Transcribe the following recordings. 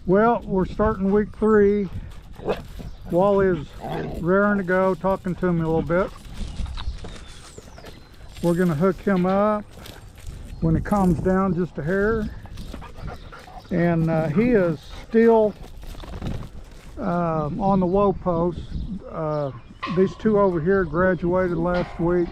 Well, we're starting week 3. Wally is raring to go, talking to me a little bit. We're going to hook him up when it calms down just a hair. And he is still on the whoa post. These 2 over here graduated last week.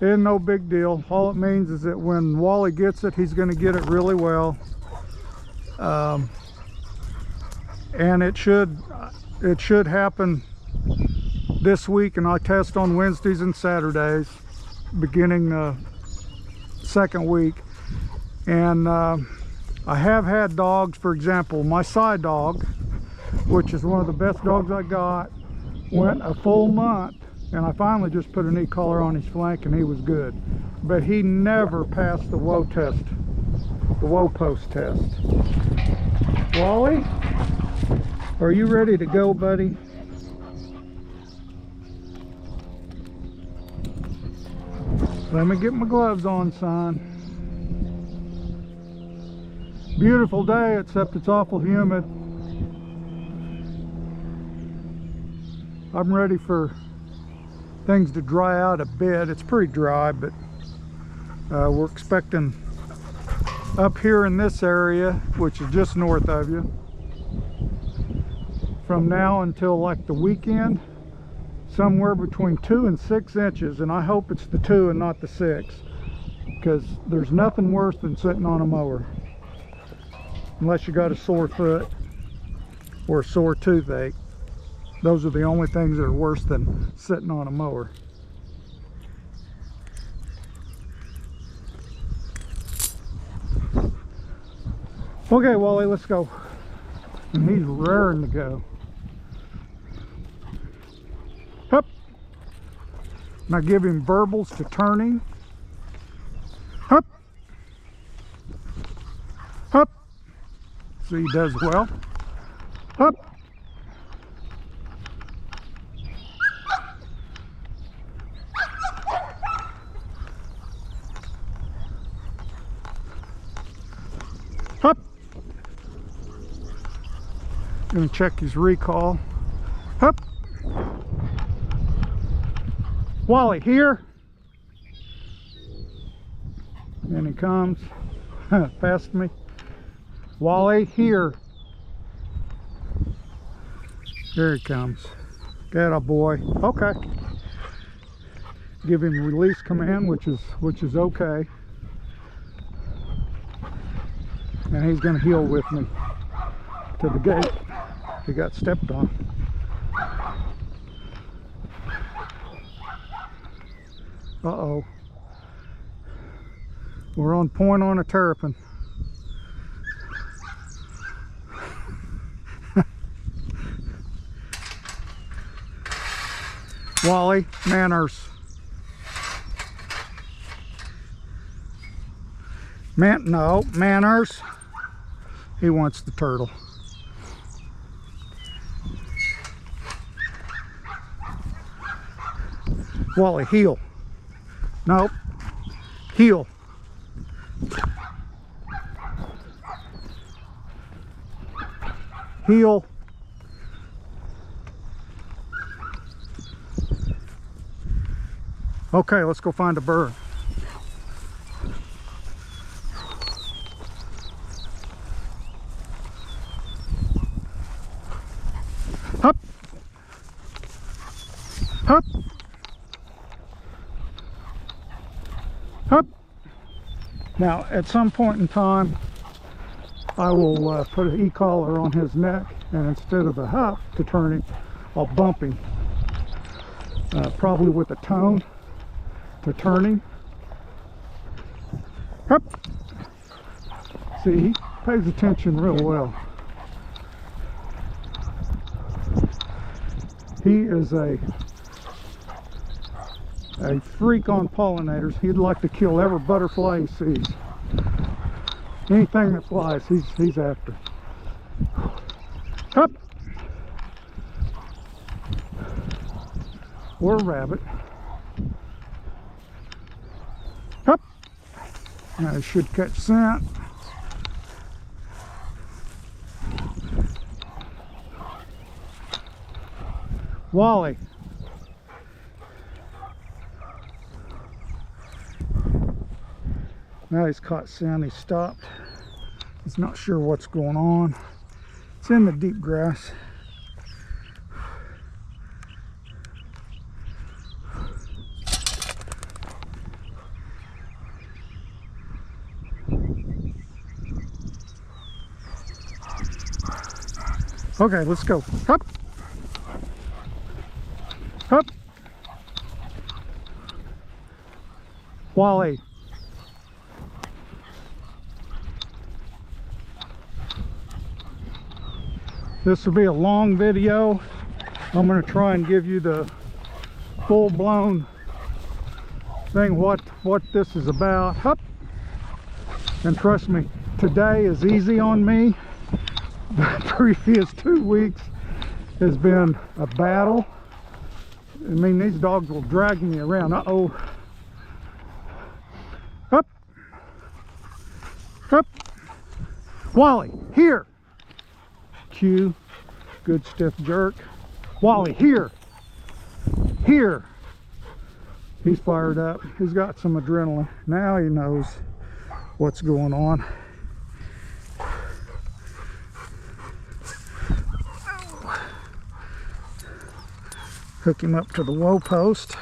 Ain't no big deal. All it means is that when Wally gets it, he's going to get it really well. And it should happen this week, and I test on Wednesdays and Saturdays beginning the 2nd week. And I have had dogs, for example, my side dog, which is one of the best dogs I got, went a full month, and I finally just put an e-collar on his flank and he was good. But he never passed the whoa test, the whoa post test. Wally, are you ready to go, buddy? Let me get my gloves on, son. Beautiful day, except it's awful humid. I'm ready for things to dry out a bit. It's pretty dry, but we're expecting up here in this area, which is just north of you, from now until like the weekend, somewhere between 2 and 6 inches, and I hope it's the 2 and not the 6, because there's nothing worse than sitting on a mower, unless you got a sore foot or a sore toothache. Those are the only things that are worse than sitting on a mower. Okay, Wally, let's go. And he's raring to go. Hup. Now give him verbals to turning. Hup. Hup. See, he does well. Hup. Hup. Gonna check his recall. Hup. Wally, here. And he comes past me. Wally, here. There he comes. Get a boy. Okay. Give him release command, which is okay. And he's going to heel with me to the gate. He got stepped on. Uh-oh. We're on point on a terrapin. Wally, manners. No, manners. He wants the turtle. Wally, heel. Nope. Heel. Heel. Okay, let's go find a bird. Hup. Hup. Hup. Now, at some point in time, I will put an e-collar on his neck, and instead of a hup to turn him, I'll bump him. Probably with a tone to turn him. Hup. See, he pays attention real well. He is a freak on pollinators. He'd like to kill every butterfly he sees. Anything that flies, he's after. Hup. Or a rabbit. Hup. Now he should catch scent. Wally. Now he's caught scent. He stopped. He's not sure what's going on. It's in the deep grass. Okay, let's go. Up. Up. Wally. This will be a long video. I'm going to try and give you the full-blown thing, what this is about. Up. And trust me, today is easy on me. The previous 2 weeks has been a battle. I mean, these dogs will drag me around. Uh-oh. Up. Up. Wally, here. Cue. Good stiff jerk. Wally, here. Here. He's fired up. He's got some adrenaline. Now he knows what's going on. Hook him up to the woe post.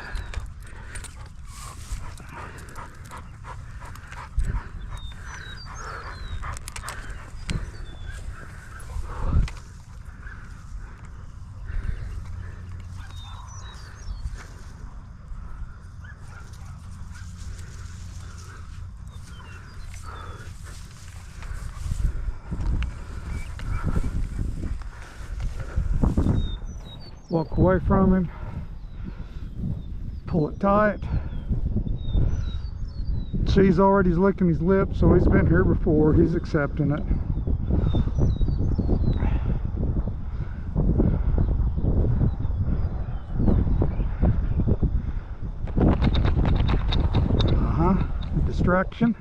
Walk away from him, pull it tight. See, he's already licking his lips, so he's been here before. He's accepting it. Distraction,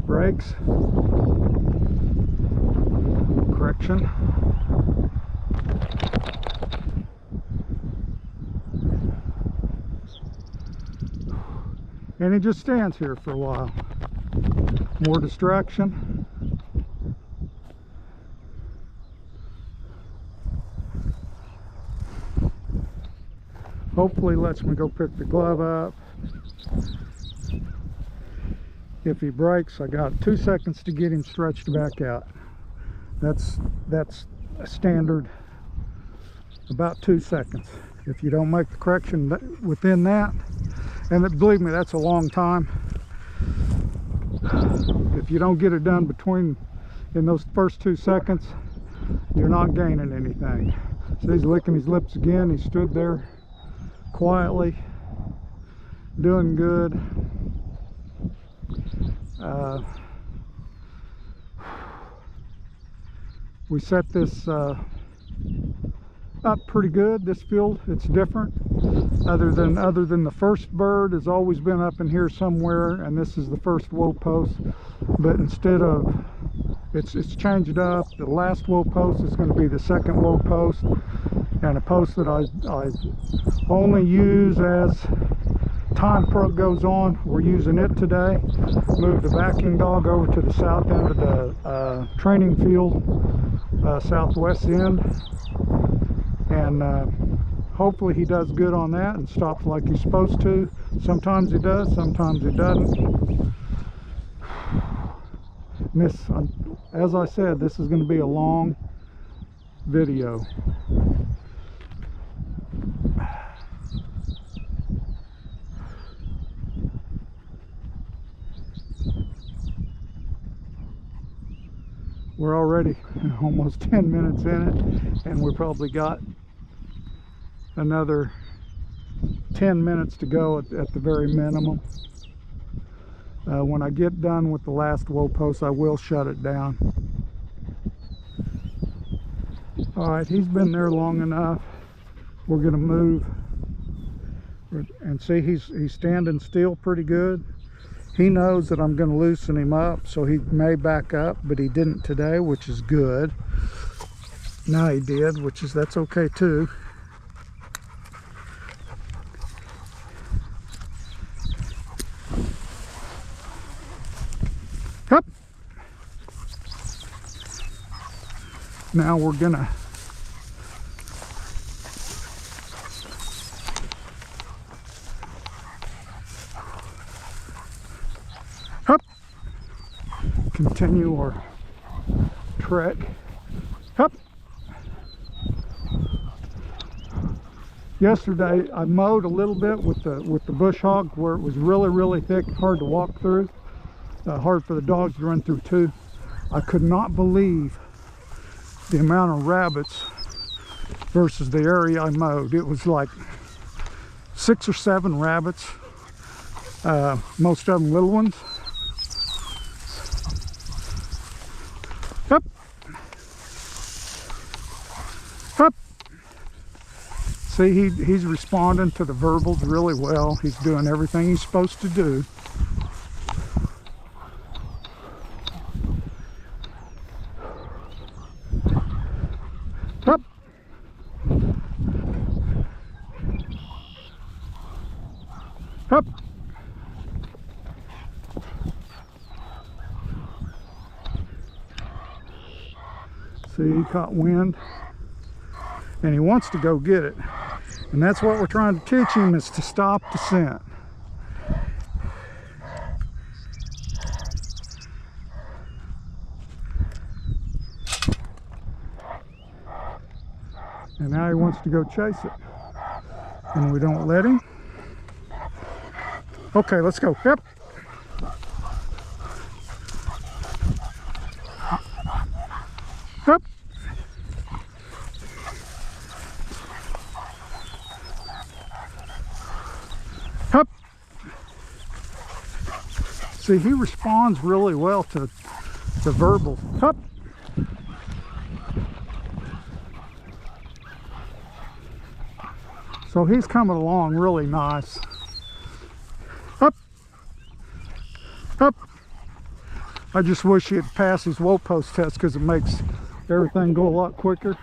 brakes, correction. And he just stands here for a while. More distraction. Hopefully lets me go pick the glove up. If he breaks, I got 2 seconds to get him stretched back out. That's a standard, about 2 seconds. If you don't make the correction within that, and believe me, that's a long time. If you don't get it done in those first 2 seconds, you're not gaining anything. So he's licking his lips again. He stood there quietly, doing good. We set this up pretty good. This field, it's different. Other than the first bird has always been up in here somewhere, and this is the first woe post. But instead of it's changed up. The last woe post is going to be the second woe post, and a post that I only use as time goes on. We're using it today. Moved the backing dog over to the south end of the training field, southwest end, and hopefully he does good on that and stops like he's supposed to. Sometimes he does, sometimes he doesn't. As I said, this is going to be a long video. We're already almost 10 minutes in it, and we probably got another 10 minutes to go at the very minimum. When I get done with the last woe post, I will shut it down. All right, he's been there long enough. We're going to move and see, he's standing still pretty good. He knows that I'm going to loosen him up, so he may back up, but he didn't today, which is good. Now he did, that's okay too. Now we're gonna continue our trek. Hup. Yesterday I mowed a little bit with the bush hog where it was really thick, hard to walk through, hard for the dogs to run through too. I could not believe the amount of rabbits versus the area I mowed. It was like 6 or 7 rabbits, most of them little ones. Up, up. See, he's responding to the verbals really well. He's doing everything he's supposed to do. Up. Up. See, he caught wind and he wants to go get it. And that's what we're trying to teach him, is to stop the scent. And now he wants to go chase it. And we don't let him. Okay, let's go. Yep. Up. Up. See, he responds really well to the verbal. Up. So he's coming along really nice. Up. Up. I just wish he'd pass his wool post test, because it makes everything go a lot quicker,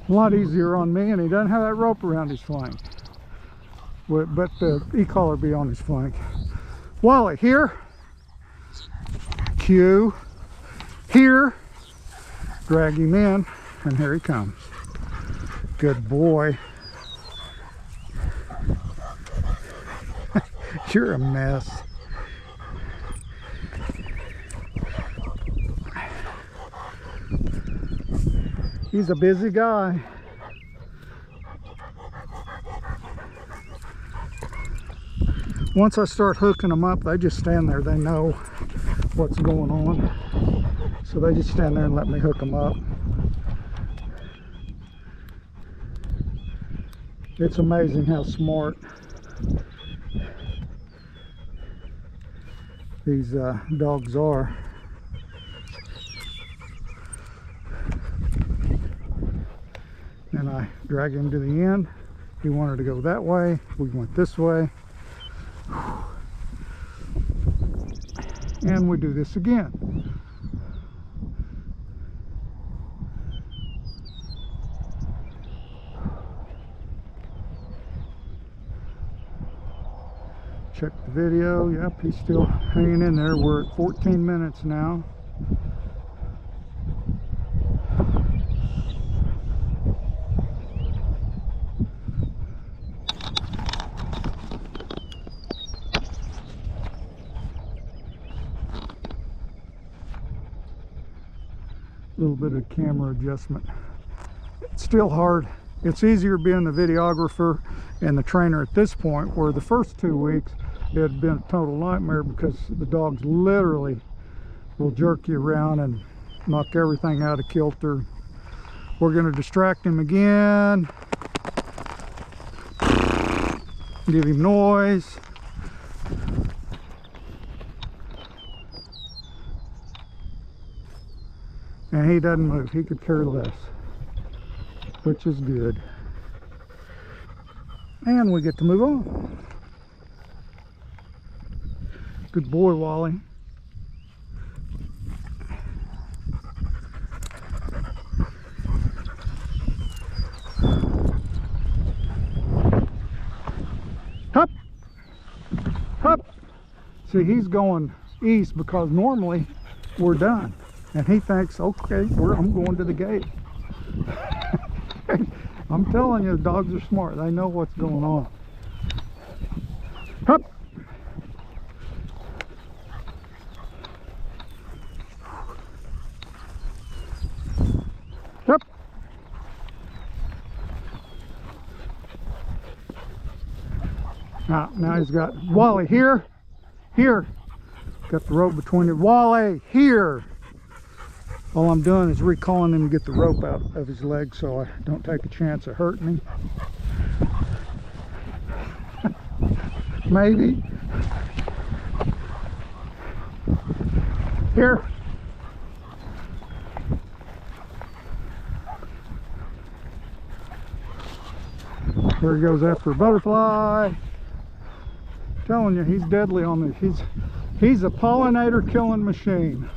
a lot easier on me, and he doesn't have that rope around his flank. But the e-collar be on his flank. Wally, here. Cue. Here. Drag him in, and here he comes. Good boy. You're a mess. He's a busy guy. Once I start hooking them up, they just stand there. They know what's going on. So they just stand there and let me hook them up. It's amazing how smart these dogs are. And I drag him to the end. He wanted to go that way. We went this way. And we do this again. Check the video. Yep, he's still hanging in there. We're at 14 minutes now. A little bit of camera adjustment. It's still hard. It's easier being the videographer and the trainer at this point, where the first 2 weeks it had been a total nightmare, because the dogs literally will jerk you around and knock everything out of kilter. We're going to distract him again, give him noise. And he doesn't move. He could care less, which is good. And we get to move on. Good boy, Wally. Hup! Hup! See, he's going east because normally we're done. And he thinks, okay, I'm going to the gate. I'm telling you, the dogs are smart. They know what's going on. Hup. Hup. Now he's got Wally here. Here. Got the rope between it. Wally, here. All I'm doing is recalling him to get the rope out of his leg so I don't take a chance of hurting him. Maybe. Here. Here he goes after a butterfly. Telling you, he's deadly on this. He's a pollinator killing machine.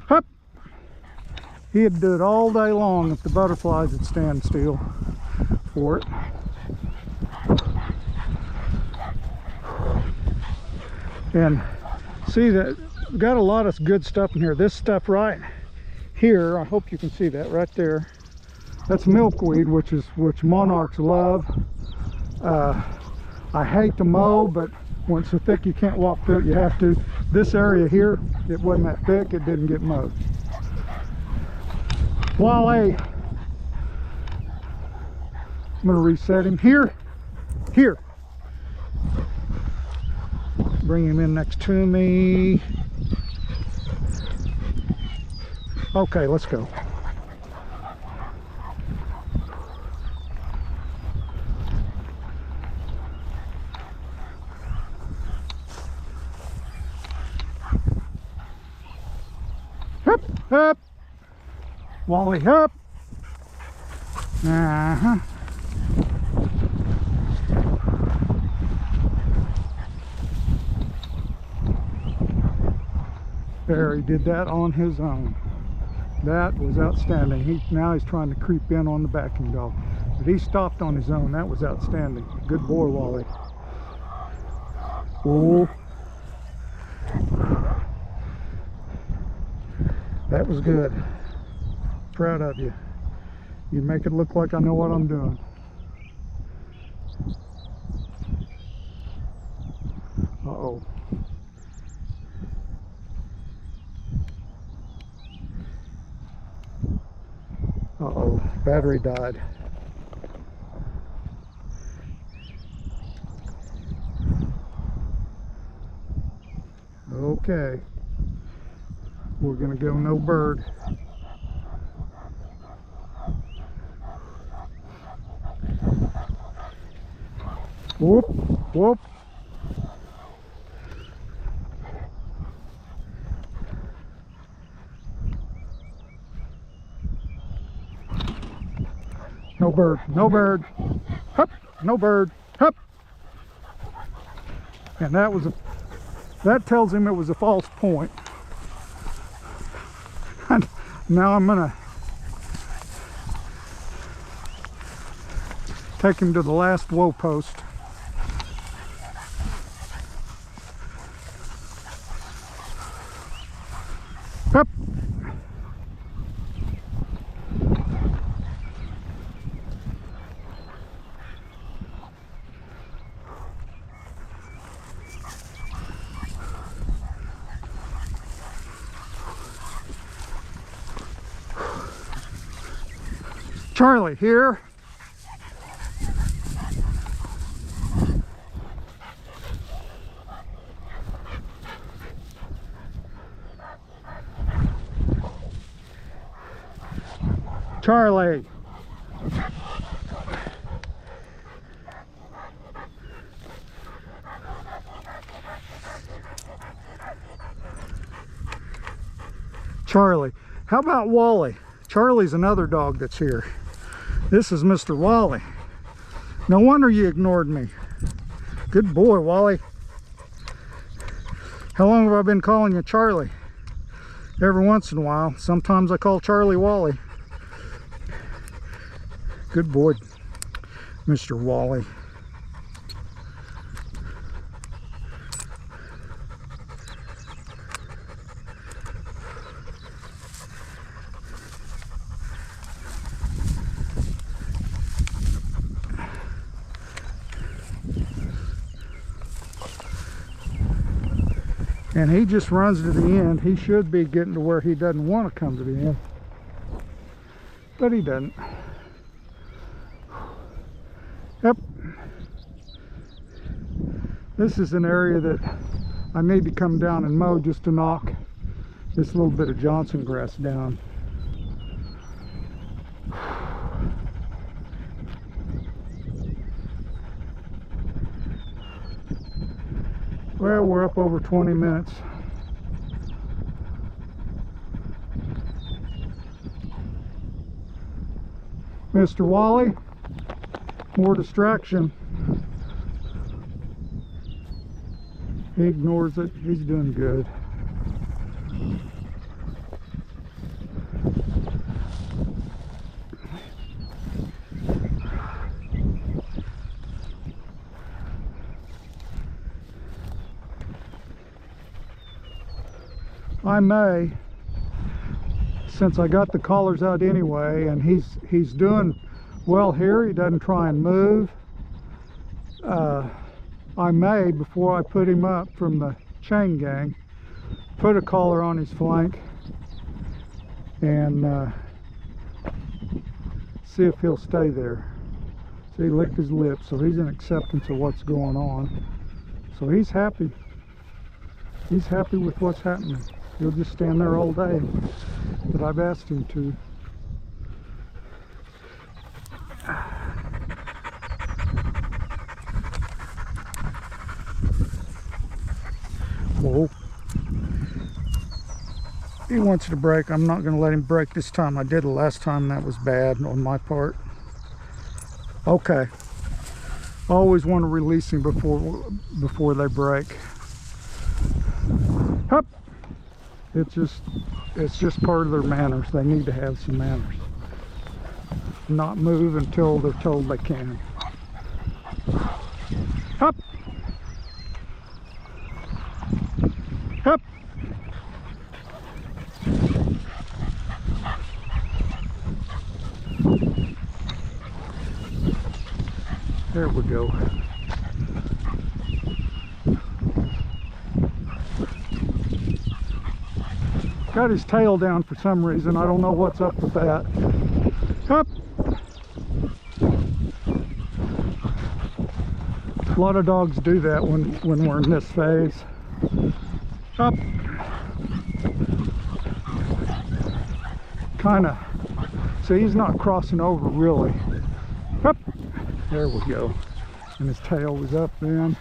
Hup! He'd do it all day long if the butterflies would stand still for it. And see that we've got a lot of good stuff in here. This stuff right here, I hope you can see that right there. That's milkweed, which monarchs love. I hate to mow, but when it's so thick you can't walk through it, you have to. This area here, it wasn't that thick, it didn't get mowed. Wally, I'm going to reset him. Here. Bring him in next to me. Okay, let's go. Hup, hup. Wally, hup. There, he did that on his own. That was outstanding. Now he's trying to creep in on the backing dog, but he stopped on his own. That was outstanding. Good boy, Wally. Oh, that was good. Proud of you. You make it look like I know what I'm doing. Uh-oh. Uh-oh, battery died. Okay. We're gonna go no bird. Whoop, whoop. No bird, no bird. Hup, no bird. Hup. And that tells him it was a false point. And now I'm gonna take him to the last woe post. Hup. Charlie, here. Charlie. Charlie. How about Wally? Charlie's another dog that's here. This is Mr. Wally. No wonder you ignored me. Good boy, Wally. How long have I been calling you Charlie? Every once in a while. Sometimes I call Charlie Wally. Good boy, Mr. Wally. And he just runs to the end. He should be getting to where he doesn't want to come to the end, but he doesn't. Yep. This is an area that I need to come down and mow just to knock this little bit of Johnson grass down. Well, we're up over 20 minutes. Mr. Wally, more distraction. He ignores it. He's doing good. I may, since I got the collars out anyway, and he's doing well here. He doesn't try and move. I may, before I put him up from the chain gang, put a collar on his flank and see if he'll stay there. See, he licked his lips, so he's in acceptance of what's going on. So he's happy. He's happy with what's happening. He'll just stand there all day, but I've asked him to. Whoa. He wants to break. I'm not going to let him break this time. I did it last time. That was bad on my part. Okay. I always want to release him before they break. Hup. It's just part of their manners. They need to have some manners. Not move until they're told they can. Hup. Hup. There we go. Got his tail down for some reason. I don't know what's up with that. Up. A lot of dogs do that when we're in this phase. Up. Kind of. See, he's not crossing over really. Up. There we go. And his tail was up then.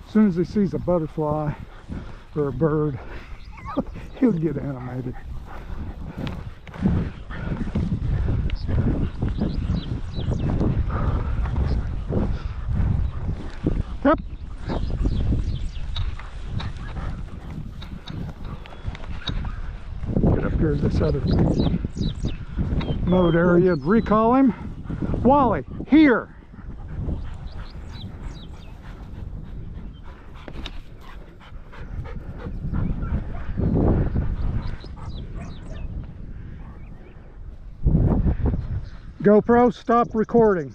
As soon as he sees a butterfly or a bird, he'll get animated. Yep. Get up here to this other mode area and recall him. Wally, here. GoPro, stop recording.